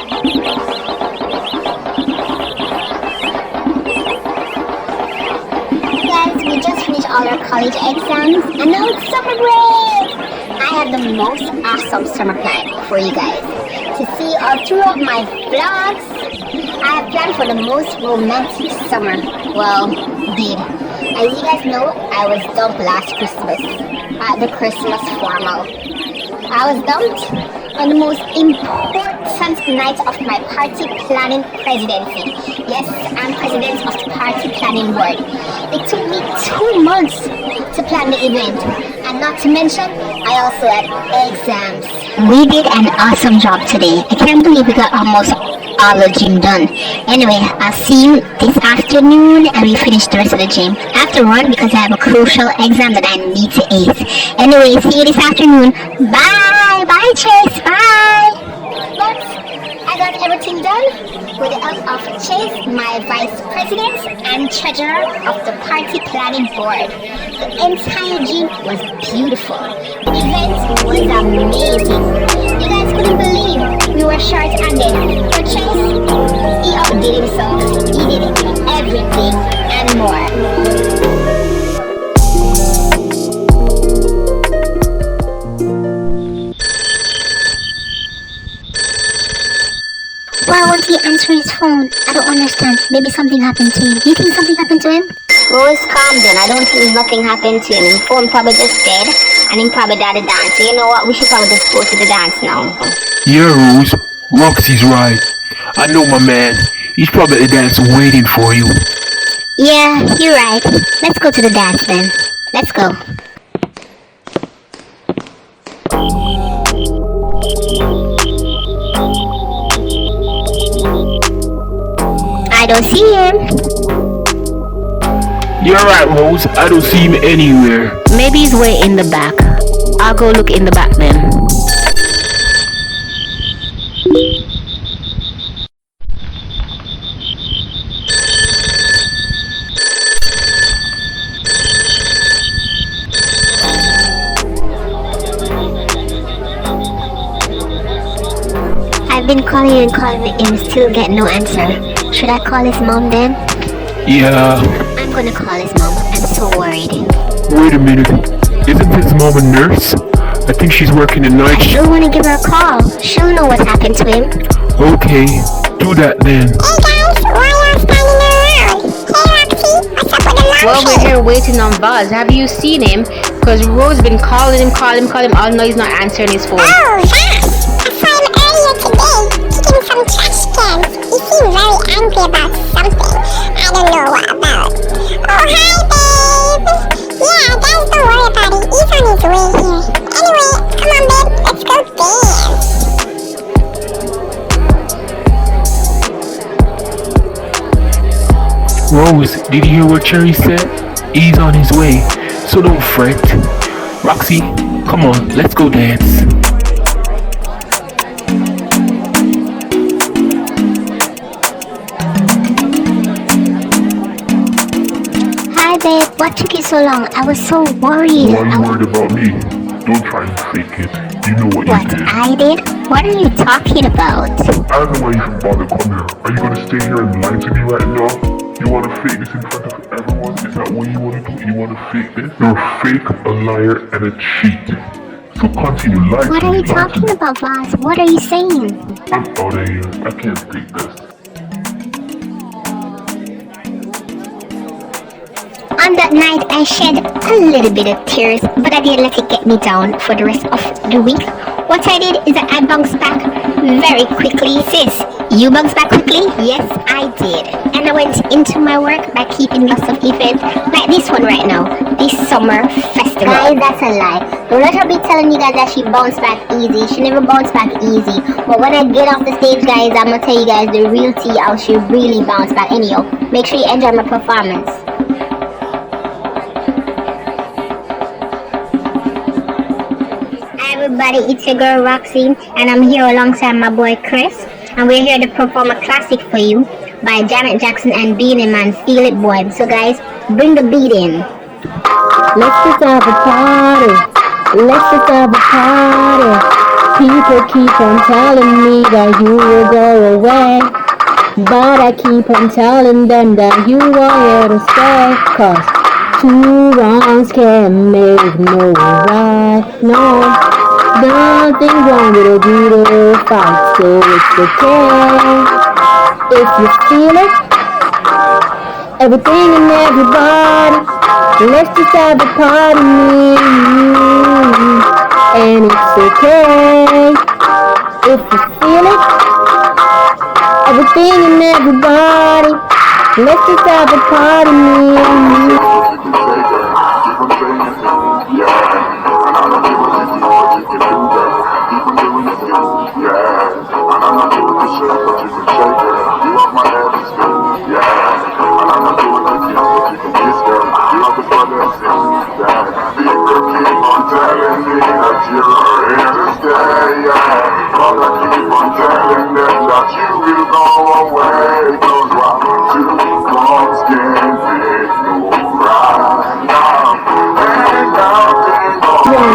Guys, we just finished all our college exams and now it's summer break! I have the most awesome summer plan for you guys. To see all throughout my vlogs, I have planned for the most romantic summer. Well, did. As you guys know, I was dumped last Christmas at the Christmas formal. I was dumped on the most important night of my party planning presidency. Yes, I'm president of the party planning board. It took me 2 months to plan the event, and not to mention, I also had exams. We did an awesome job today. I can't believe we got almost all the gym done. Anyway, I'll see you this afternoon and we finish the rest of the gym afterward because I have a crucial exam that I need to ace. Anyway, see you this afternoon. Bye! Bye, Chase! Bye! But I got everything done with the help of Chase, my vice president and treasurer of the party planning board. The entire gym was beautiful. The event was amazing. You guys couldn't believe we were short-handed. But Chase, he outdid himself. He did everything and more. Why won't he answer his phone? I don't understand. Maybe something happened to him. Do you think something happened to him? Rose, calm down. I don't think nothing happened to him. His phone probably just dead, and he probably died a dance. So you know what? We should probably just go to the dance now. Yeah, Rose. Roxie's right. I know my man. He's probably at the dance waiting for you. Yeah, you're right. Let's go to the dance then. Let's go. I don't see him. You're right, Rose. I don't see him anywhere. Maybe he's way in the back. I'll go look in the back then. I've been calling and still get no answer. Should I call his mom then? Yeah. I'm gonna call his mom. I'm so worried. Wait a minute. Isn't his mom a nurse? I think she's working the night I don't want to give her a call. She'll know what happened to him. Okay, do that then. Hey guys, why are you standing around? Hey Roxie, what's up with the long Well, we're here waiting on Buzz. Have you seen him? Because Rose been calling him all night. He's not answering his phone. Oh, yes! I saw him earlier today, kicking some trash cans. He seemed very angry about something. I don't know what about. Oh, hi, babe! Yeah, guys, don't worry about it. He's on his way here. Anyway, come on, babe. Let's go dance. Rose, did you hear what Cherry said? He's on his way, so don't fret. Roxie, come on, let's go dance. Hi, babe. What took you so long? I was so worried. Why are you worried about me? Don't try and fake it. You know what you did. I did? What are you talking about? I don't know why you even bother coming here. Are you gonna stay here and lie to me right now? You wanna fake this in front of everyone? Is that what you wanna do? You wanna fake this? You're a fake, a liar, and a cheat. So continue lying. What are you talking about, Vaz? What are you saying? I'm out of here. I can't take this. On that night, I shed a little bit of tears, but I didn't let it get me down for the rest of the week. What I did is that I bounced back very quickly. Sis, you bounced back quickly? Yes, I did. And I went into my work by keeping lots of events like this one right now, this summer festival. Guys, that's a lie. Don't let her be telling you guys that she bounced back easy. She never bounced back easy. But when I get off the stage, guys, I'm gonna tell you guys the real tea how she really bounced back. Anyhow, make sure you enjoy my performance. Everybody, it's your girl Roxie, and I'm here alongside my boy Chris, and we're here to perform a classic for you by Janet Jackson and Beanie Man, Feel It Boy. So guys, bring the beat in. Let's just have a party. Let's just have a party. People keep on telling me that you will go away, but I keep on telling them that you are here to stay. Cause two wrongs can make no right. No, nothing wrong with a good fight, so it's okay. If you feel it, everything and everybody, let's just have a party, me and you. And it's okay. If you feel it, everything and everybody, let's just have a party, me and you.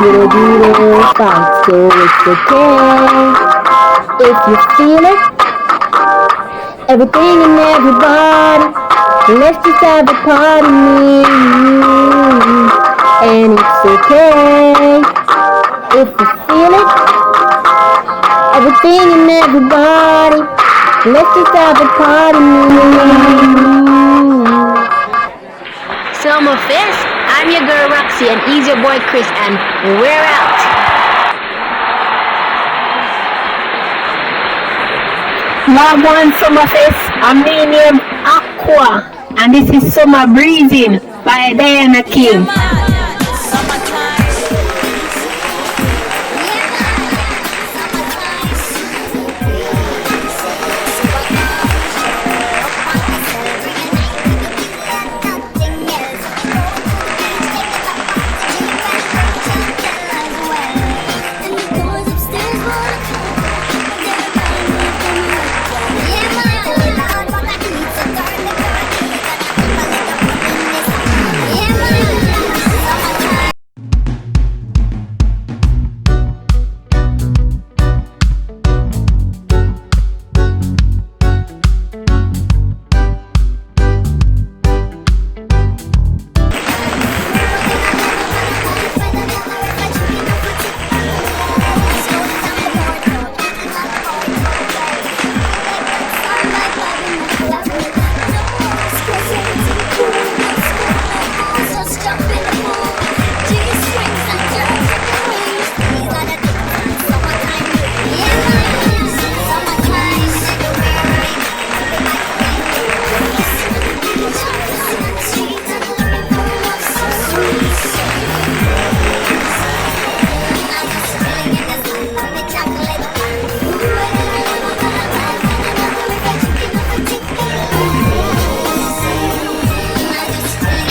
Little beautiful fight, so it's okay. If you feel it, everything and everybody, let's just have a party, me and you. And it's okay. If you feel it, everything and everybody, let's just have a party, me and you. Summer Fest, I'm your girl Roxie and he's your boy Chris and we're out. Log one Summer Fest, I'm name Aqua, and this is Summer Breezing by Diana King.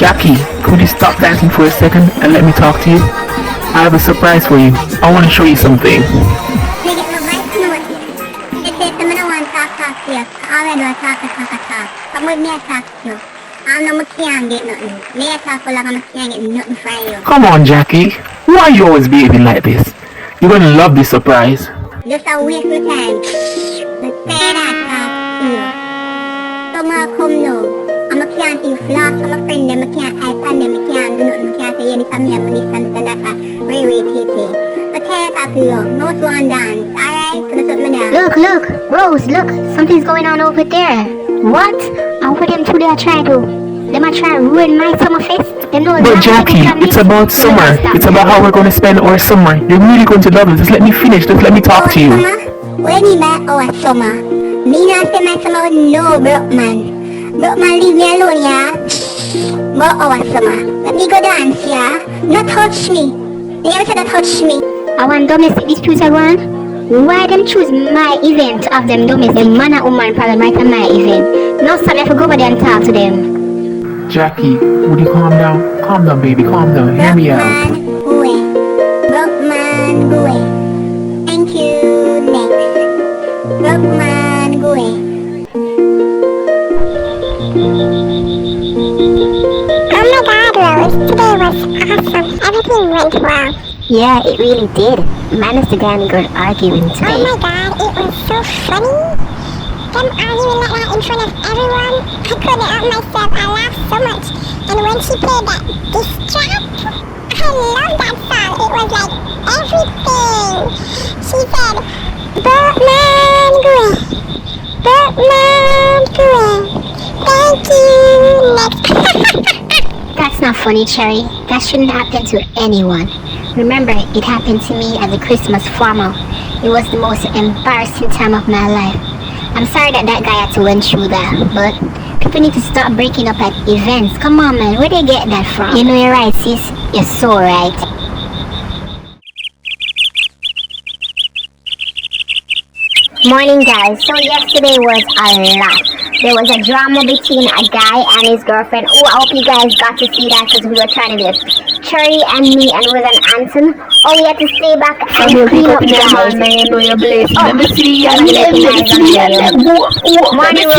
Jackie, could you stop dancing for a second and let me talk to you? I have a surprise for you. I want to show you something. Come on, Jackie. Why are you always behaving like this? You're gonna love this surprise. Just a waste of time. But say that talk to you. Come no. I'm a can't do floss, I'm a friend them, I can't iPad them, I can't do nothing, I can't say anything, I'm going to listen to that, very TT. But tell us to you, most one dance, alright? So that's what me down. Look, Rose, look, something's going on over there. What? And what them two they are trying to? Them are trying to ruin my summer fest? Them know But Jackie, it's about summer. It's about how we're going to spend our summer. You're really going to love it. Just let me finish. Just let me talk to you. When you met our summer, me not say my summer with no broke man. Broke man, leave me alone, yeah? But our summer, let me go dance, yeah? Not touch me. They ever said not touch me. I want domestic disputes I want. Why them choose my event of them domestic man and woman problem right on my event? No, so I have to go over there and talk to them. Jackie, would you calm down? Calm down, baby, calm down. Hear me out. Broke man, go away. Thank you, next. Broke man, go away. Oh my God, Rose, today was awesome. Everything went well. Yeah, it really did. Minus the guy and the girl arguing today. Oh my god, it was so funny. Them arguing like that in front of everyone. I couldn't help myself. I laughed so much. And when she played that diss track, I love that song. It was like everything. She said, Batman Gray. Batman Gray. Thank you. Next. That's not funny, Cherry. That shouldn't happen to anyone. Remember, it happened to me as a Christmas formal. It was the most embarrassing time of my life. I'm sorry that guy had to went through that, but people need to stop breaking up at events. Come on, man, where they get that from? You know you're right, sis. You're so right. Morning, guys. So yesterday was a lot. There was a drama between a guy and his girlfriend. Oh, I hope you guys got to see that because we were trying to do it. Cherry and me and with an anthem. Oh, we had to stay back and clean up, guys. Let me see your name. Morning,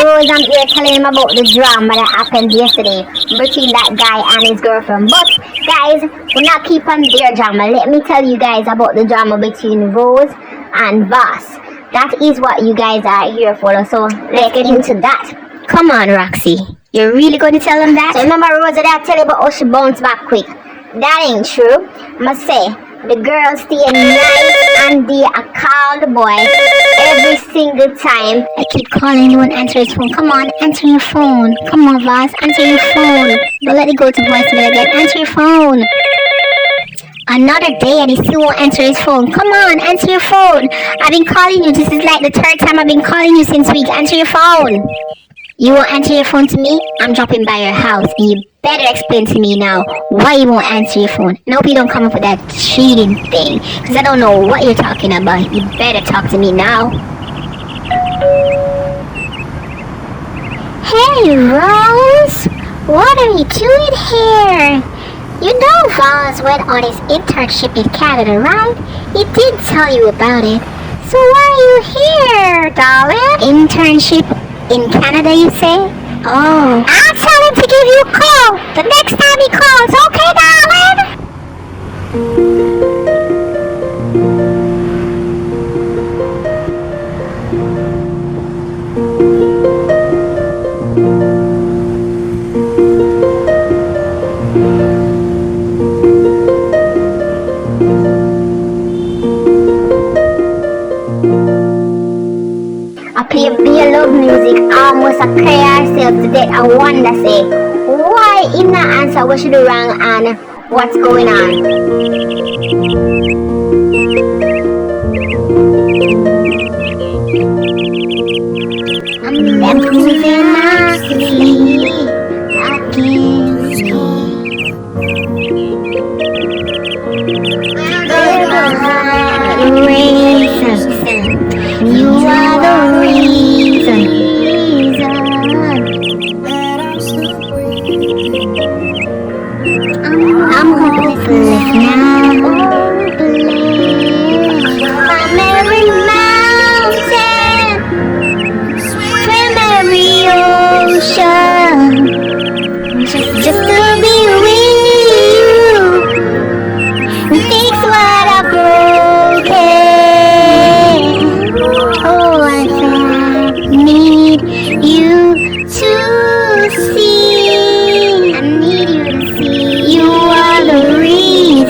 Rose, I'm here telling him about the drama that happened yesterday between that guy and his girlfriend. But, guys, we'll not keep on their drama. Let me tell you guys about the drama between Rose and Voss. That is what you guys are here for. So, let's get into that. Come on, Roxie. You're really going to tell him that? So remember, Rose, that I tell you about how she bounced back quick. That ain't true. I must say, the girl staying nice and I call the boy every single time. I keep calling, you won't answer his phone. Come on, answer your phone. Come on, Voss, answer your phone. Don't let it go to voicemail again. Answer your phone. Another day and he still won't answer his phone. Come on, answer your phone. I've been calling you. This is like the third time I've been calling you since week. Answer your phone. You won't answer your phone to me? I'm dropping by your house and you better explain to me now why you won't answer your phone. And I hope you don't come up with that cheating thing because I don't know what you're talking about. You better talk to me now. Hey, Rose. What are you doing here? You know Voss went on his internship in Canada, right? He did tell you about it. So why are you here, darling? Internship in Canada, you say? Oh. I'll tell him to give you a call the next time he calls, okay, darling? Be love music, almost a cry ourselves to death. I wonder, say, why in the answer what should do wrong and what's going on? I'm losing my sleep, I can't sleep. The reason, you are the reason. I'm hopeless now. From every mountain, from every ocean, just to be with you. Fix what I broken. Oh, I need you to see. I need you to see. You are the reason.